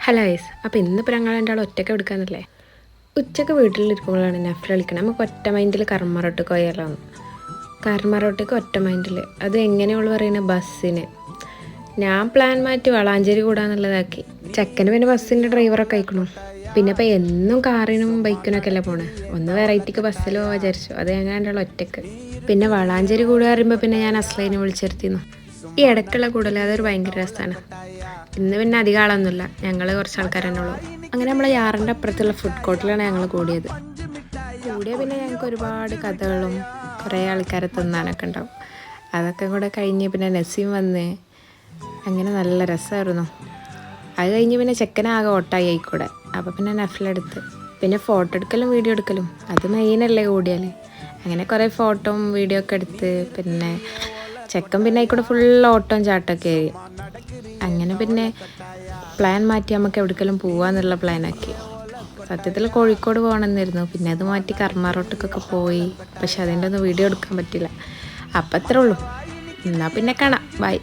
Hello ice. അപ്പോൾ ഇന്നിപ്പോൾ ഞങ്ങൾ രണ്ടാളും ഒറ്റയ്ക്ക് എടുക്കാന്നല്ലേ. ഉച്ചയ്ക്ക് വീട്ടിലിരിക്കുമ്പോഴാണ് നഫ്ല വിളിക്കണം. നമുക്ക് ഒറ്റ മൈൻഡിൽ കർമ്മറോട്ടേക്ക് പോയാലോ. കർമ്മറോട്ടേക്ക് ഒറ്റ മൈൻഡിൽ അത് എങ്ങനെയുള്ള പറയുന്നത് ബസ്സിന്. ഞാൻ പ്ലാൻ മാറ്റി വളാഞ്ചേരി കൂടാന്നുള്ളതാക്കി. ചെക്കന് പിന്നെ ബസ്സിൻ്റെ ഡ്രൈവറൊക്കെ അയക്കണം. പിന്നെ ഇപ്പോൾ എന്നും കാറിനും ബൈക്കിനൊക്കെ അല്ലേ പോണേ. ഒന്ന് വെറൈറ്റിക്ക് ബസ്സിൽ പോകാൻ വിചാരിച്ചു. അത് ഞങ്ങൾ രണ്ടാളും ഒറ്റയ്ക്ക്. പിന്നെ വളാഞ്ചേരി കൂടുക പറയുമ്പോൾ പിന്നെ ഞാൻ അസ്ലൈനെ വിളിച്ചെടുത്തിരുന്നു. ഈ ഇടയ്ക്കുള്ള കൂടൽ അതൊരു ഭയങ്കര രസമാണ്. ഇന്ന് പിന്നെ അധികം ആളൊന്നുമില്ല, ഞങ്ങൾ കുറച്ച് ആൾക്കാർ തന്നെ ഉള്ളൂ. അങ്ങനെ നമ്മൾ യാറിൻ്റെ അപ്പുറത്തുള്ള ഫുഡ് കോർട്ടിലാണ് ഞങ്ങൾ കൂടിയത്. പിന്നെ ഞങ്ങൾക്ക് ഒരുപാട് കഥകളും കുറേ ആൾക്കാരെ തിന്നാനൊക്കെ ഉണ്ടാവും. അതൊക്കെ കൂടെ കഴിഞ്ഞ് പിന്നെ നസീം വന്ന് അങ്ങനെ നല്ല രസമായിരുന്നു. അത് കഴിഞ്ഞ് പിന്നെ ചെക്കനാകെ ഓട്ടായി ആയിക്കൂടെ. അപ്പോൾ പിന്നെ നഫ്ലെടുത്ത് പിന്നെ ഫോട്ടോ എടുക്കലും വീഡിയോ എടുക്കലും അത് മെയിനല്ലേ കൂടിയാൽ. അങ്ങനെ കുറേ ഫോട്ടോയും വീഡിയോ ഒക്കെ എടുത്ത് പിന്നെ ചെക്കൻ പിന്നെ ആയിക്കൂടെ ഫുൾ ഓട്ടവും ചാട്ടമൊക്കെ ആയി. അങ്ങനെ പിന്നെ പ്ലാൻ മാറ്റി നമുക്ക് എവിടേക്കെങ്കിലും പോവാന്നുള്ള പ്ലാനാക്കി. സത്യത്തിൽ കോഴിക്കോട് പോകണമെന്നായിരുന്നു. പിന്നെ അത് മാറ്റി കർമ്മ പോയി. പക്ഷെ അതിൻ്റെ ഒന്നും വീഡിയോ എടുക്കാൻ പറ്റില്ല. അപ്പം അത്രേ ഉള്ളൂ. എന്നാൽ പിന്നെ കാണാം. ബൈ.